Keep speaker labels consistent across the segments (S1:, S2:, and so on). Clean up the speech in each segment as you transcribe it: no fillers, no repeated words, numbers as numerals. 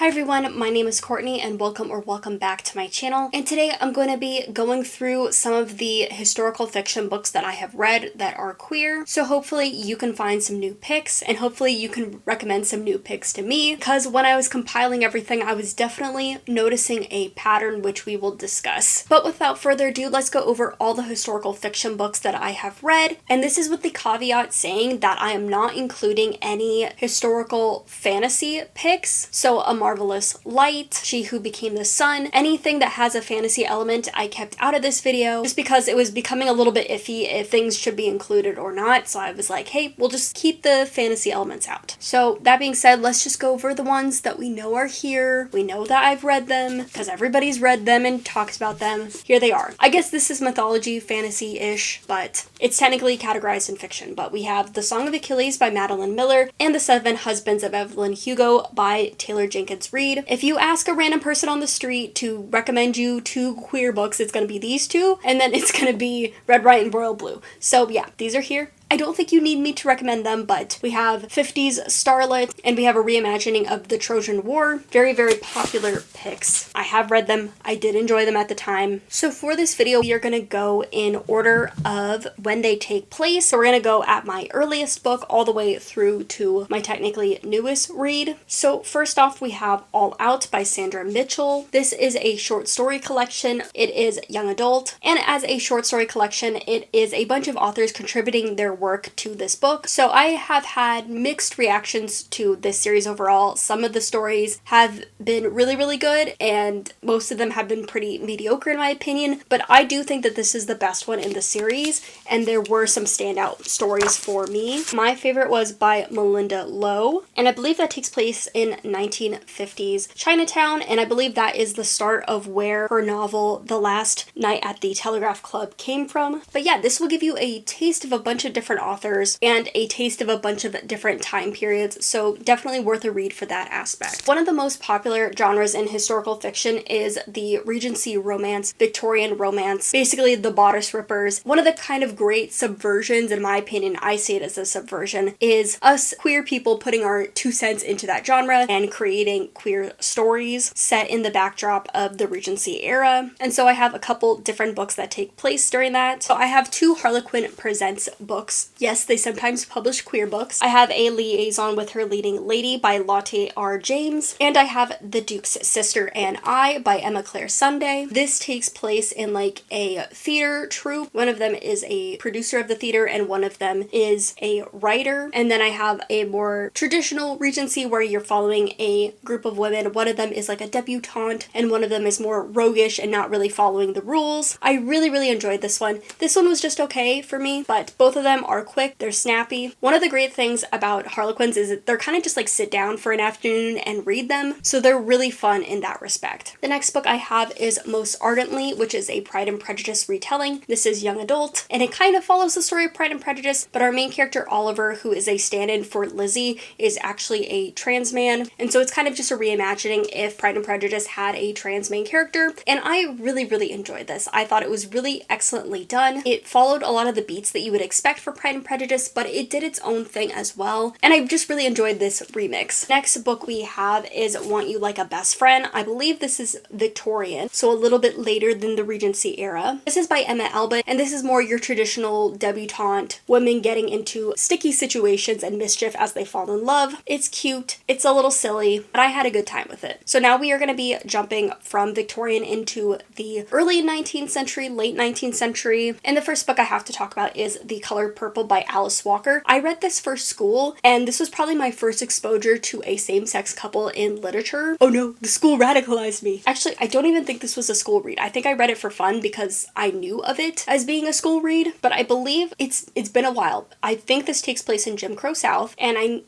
S1: Hi everyone, my name is Courtney and welcome back to my channel. And today I'm going to be going through some of the historical fiction books that I have read that are queer. So hopefully you can find some new picks and hopefully you can recommend some new picks to me, because when I was compiling everything I was definitely noticing a pattern which we will discuss. But without further ado, let's go over all the historical fiction books that I have read. And this is with the caveat saying that I am not including any historical fantasy picks. So a Marvelous Light, She Who Became the Sun, anything that has a fantasy element I kept out of this video just because it was becoming a little bit iffy if things should be included or not. So I was like, hey, we'll just keep the fantasy elements out. So that being said, let's just go over the ones that we know are here. We know that I've read them because everybody's read them and talks about them. Here they are. I guess this is mythology, fantasy-ish, but it's technically categorized in fiction. But we have The Song of Achilles by Madeline Miller and The Seven Husbands of Evelyn Hugo by Taylor Jenkins Reid. If you ask a random person on the street to recommend you two queer books, it's going to be these two, and then it's going to be Red, White, and Royal Blue. So yeah, these are here. I don't think you need me to recommend them, but we have 50s Starlet, and we have a reimagining of the Trojan War. Very, very popular picks. I have read them. I did enjoy them at the time. So for this video, we are going to go in order of when they take place. So we're going to go at my earliest book all the way through to my technically newest read. So first off, we have All Out by Sandra Mitchell. This is a short story collection. It is young adult, and as a short story collection, it is a bunch of authors contributing their work to this book. So I have had mixed reactions to this series overall. Some of the stories have been really, really good, and most of them have been pretty mediocre in my opinion, but I do think that this is the best one in the series, and there were some standout stories for me. My favorite was by Melinda Lowe, and I believe that takes place in 1950s Chinatown, and I believe that is the start of where her novel The Last Night at the Telegraph Club came from. But yeah, this will give you a taste of a bunch of different authors and a taste of a bunch of different time periods, so definitely worth a read for that aspect. One of the most popular genres in historical fiction is the Regency romance, Victorian romance, basically the bodice rippers. One of the kind of great subversions, in my opinion, I see it as a subversion, is us queer people putting our 2 cents into that genre and creating queer stories set in the backdrop of the Regency era. And so I have a couple different books that take place during that. So I have 2 Harlequin Presents books. Yes, they sometimes publish queer books. I have A Liaison with Her Leading Lady by Lotte R. James, and I have The Duke's Sister and I by Emma Claire Sunday. This takes place in like a theater troupe. One of them is a producer of the theater and one of them is a writer. And then I have a more traditional Regency where you're following a group of women. One of them is like a debutante and one of them is more roguish and not really following the rules. I really, really enjoyed this one. This one was just okay for me, but both of them are quick, they're snappy. One of the great things about Harlequins is that they're kind of just like sit down for an afternoon and read them, so they're really fun in that respect. The next book I have is Most Ardently, which is a Pride and Prejudice retelling. This is young adult, and it kind of follows the story of Pride and Prejudice, but our main character Oliver, who is a stand-in for Lizzie, is actually a trans man, and so it's kind of just a reimagining if Pride and Prejudice had a trans main character, and I really, really enjoyed this. I thought it was really excellently done. It followed a lot of the beats that you would expect for Pride and Prejudice, but it did its own thing as well, and I just really enjoyed this remix. Next book we have is Want You Like a Best Friend. I believe this is Victorian, so a little bit later than the Regency era. This is by Emma Albert, and this is more your traditional debutante, women getting into sticky situations and mischief as they fall in love. It's cute, it's a little silly, but I had a good time with it. So now we are going to be jumping from Victorian into the early 19th century, late 19th century, and the first book I have to talk about is The Color Purple by Alice Walker. I read this for school, and this was probably my first exposure to a same-sex couple in literature. Oh no, the school radicalized me. Actually, I don't even think this was a school read. I think I read it for fun because I knew of it as being a school read, but I believe it's been a while. I think this takes place in Jim Crow South, and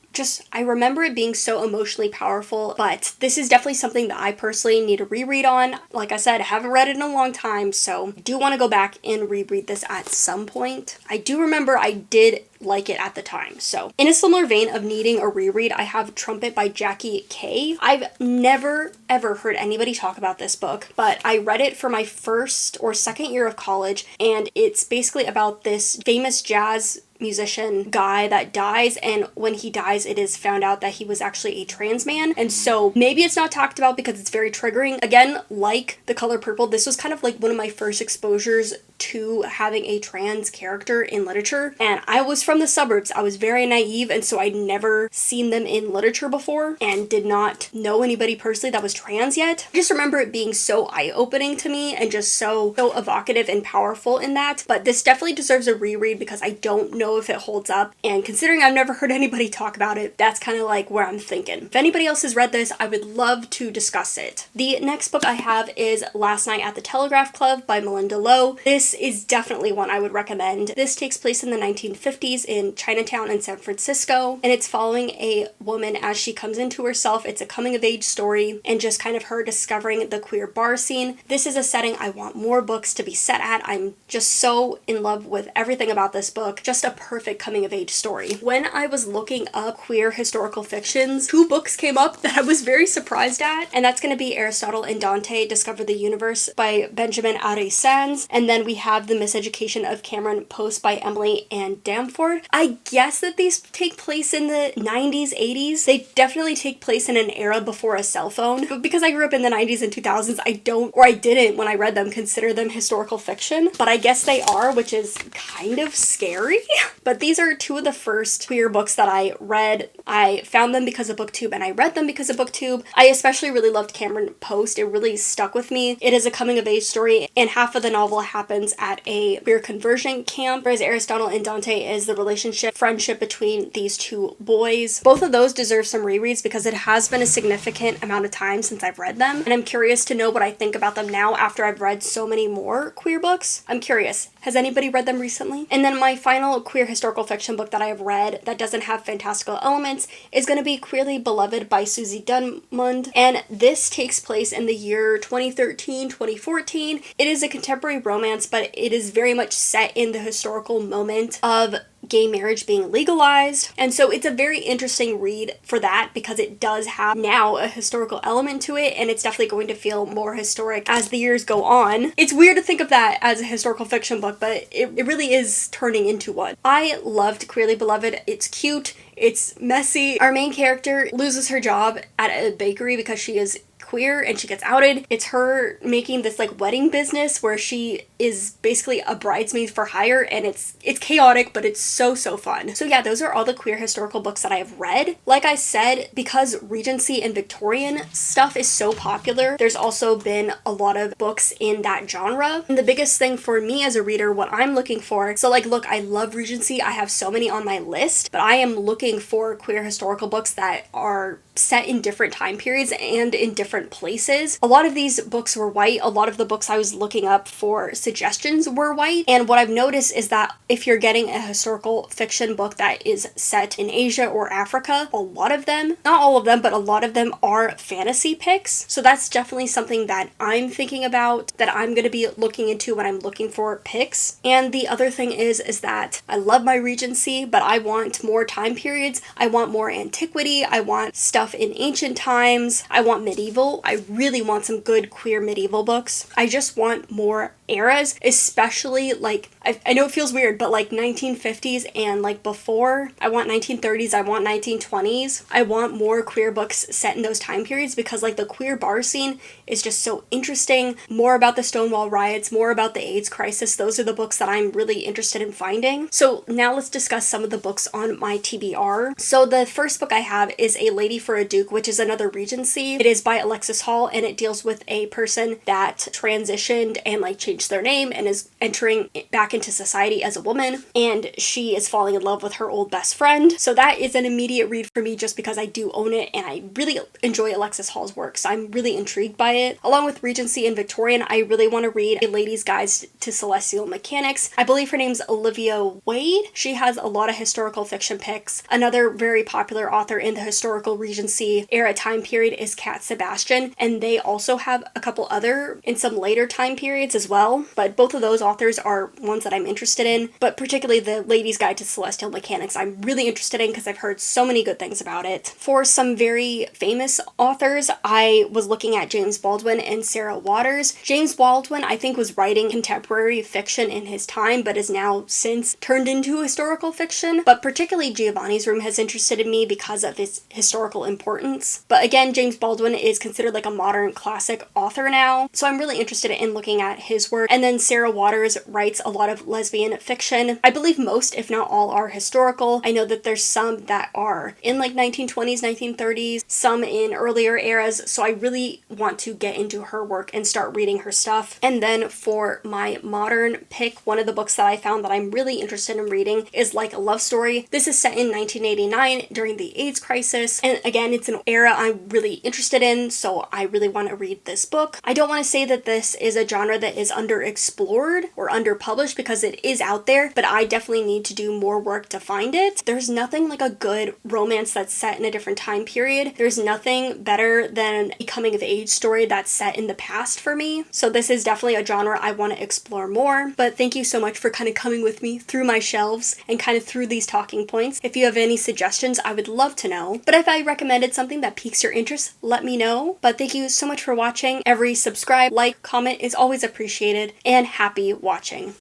S1: I remember it being so emotionally powerful, but this is definitely something that I personally need to reread on. Like I said, I haven't read it in a long time, so I do want to go back and reread this at some point. I do remember I did like it at the time. So in a similar vein of needing a reread, I have Trumpet by Jackie Kay. I've never ever heard anybody talk about this book, but I read it for my first or second year of college, and it's basically about this famous jazz musician guy that dies, and when he dies it is found out that he was actually a trans man, and so maybe it's not talked about because it's very triggering. Again, like The Color Purple, this was kind of like one of my first exposures to having a trans character in literature, and I was from the suburbs. I was very naive, and so I'd never seen them in literature before and did not know anybody personally that was trans yet. I just remember it being so eye-opening to me and just so evocative and powerful in that. But this definitely deserves a reread because I don't know if it holds up, and considering I've never heard anybody talk about it, that's kind of like where I'm thinking. If anybody else has read this, I would love to discuss it. The next book I have is Last Night at the Telegraph Club by Melinda Lowe. This is definitely one I would recommend. This takes place in the 1950s in Chinatown and San Francisco, and it's following a woman as she comes into herself. It's a coming of age story and just kind of her discovering the queer bar scene. This is a setting I want more books to be set at. I'm just so in love with everything about this book. Just a perfect coming of age story. When I was looking up queer historical fictions, 2 books came up that I was very surprised at, and that's going to be Aristotle and Dante Discover the Universe by Benjamin Ari Sands, and then we have The Miseducation of Cameron Post by Emily Ann Damford. I guess that these take place in the 90s, 80s. They definitely take place in an era before a cell phone, but because I grew up in the 90s and 2000s, I didn't when I read them consider them historical fiction, but I guess they are, which is kind of scary. But these are 2 of the first queer books that I read. I found them because of BookTube and I read them because of BookTube. I especially really loved Cameron Post. It really stuck with me. It is a coming of age story, and half of the novel happens at a queer conversion camp, whereas Aristotle and Dante is the friendship between these 2 boys. Both of those deserve some rereads because it has been a significant amount of time since I've read them, and I'm curious to know what I think about them now after I've read so many more queer books. I'm curious. Has anybody read them recently? And then my final queer historical fiction book that I have read that doesn't have fantastical elements is going to be Queerly Beloved by Susie Dunmund, and this takes place in the year 2013, 2014. It is a contemporary romance, but it is very much set in the historical moment of gay marriage being legalized, and so it's a very interesting read for that because it does have now a historical element to it, and it's definitely going to feel more historic as the years go on. It's weird to think of that as a historical fiction book, but it really is turning into one. I loved Queerly Beloved. It's cute, it's messy. Our main character loses her job at a bakery because she is queer and she gets outed. It's her making this like wedding business where she is basically a bridesmaid for hire, and it's chaotic, but it's so fun. So yeah, those are all the queer historical books that I have read. Like I said, because Regency and Victorian stuff is so popular, there's also been a lot of books in that genre. And the biggest thing for me as a reader, what I'm looking for, so like look, I love Regency, I have so many on my list, but I am looking for queer historical books that are set in different time periods and in different places. A lot of these books were white. A lot of the books I was looking up for suggestions were white. And what I've noticed is that if you're getting a historical fiction book that is set in Asia or Africa, a lot of them, not all of them, but a lot of them are fantasy picks. So that's definitely something that I'm thinking about, that I'm going to be looking into when I'm looking for picks. And the other thing is that I love my Regency, but I want more time periods. I want more antiquity. I want stuff in ancient times. I want medieval. I really want some good queer medieval books. I just want more eras, especially like, I know it feels weird, but like 1950s and like before. I want 1930s, I want 1920s. I want more queer books set in those time periods because like the queer bar scene is just so interesting. More about the Stonewall riots, more about the AIDS crisis. Those are the books that I'm really interested in finding. So now let's discuss some of the books on my TBR. So the first book I have is A Lady for a Duke, which is another Regency. It is by Alexis Hall, and it deals with a person that transitioned and like changed their name and is entering back into society as a woman, and she is falling in love with her old best friend. So that is an immediate read for me just because I do own it and I really enjoy Alexis Hall's work, so I'm really intrigued by it. Along with Regency and Victorian, I really want to read A Lady's Guide to Celestial Mechanics. I believe her name's Olivia Wade. She has a lot of historical fiction picks. Another very popular author in the historical Regency era time period is Cat Sebastian, and they also have a couple other in some later time periods as well. well, but both of those authors are ones that I'm interested in, but particularly the Lady's Guide to Celestial Mechanics I'm really interested in because I've heard so many good things about it. For some very famous authors, I was looking at James Baldwin and Sarah Waters. James Baldwin, I think, was writing contemporary fiction in his time, but is now since turned into historical fiction. But particularly Giovanni's Room has interested me because of its historical importance. But again, James Baldwin is considered like a modern classic author now, so I'm really interested in looking at his work. And then Sarah Waters writes a lot of lesbian fiction. I believe most, if not all, are historical. I know that there's some that are in like 1920s, 1930s, some in earlier eras, so I really want to get into her work and start reading her stuff. And then for my modern pick, one of the books that I found that I'm really interested in reading is Like a Love Story. This is set in 1989 during the AIDS crisis, and again, it's an era I'm really interested in, so I really want to read this book. I don't want to say that this is a genre that is underexplored or underpublished because it is out there, but I definitely need to do more work to find it. There's nothing like a good romance that's set in a different time period. There's nothing better than a coming of age story that's set in the past for me. So this is definitely a genre I want to explore more. But thank you so much for kind of coming with me through my shelves and kind of through these talking points. If you have any suggestions, I would love to know. But if I recommended something that piques your interest, let me know. But thank you so much for watching. Every subscribe, like, comment is always appreciated, and happy watching.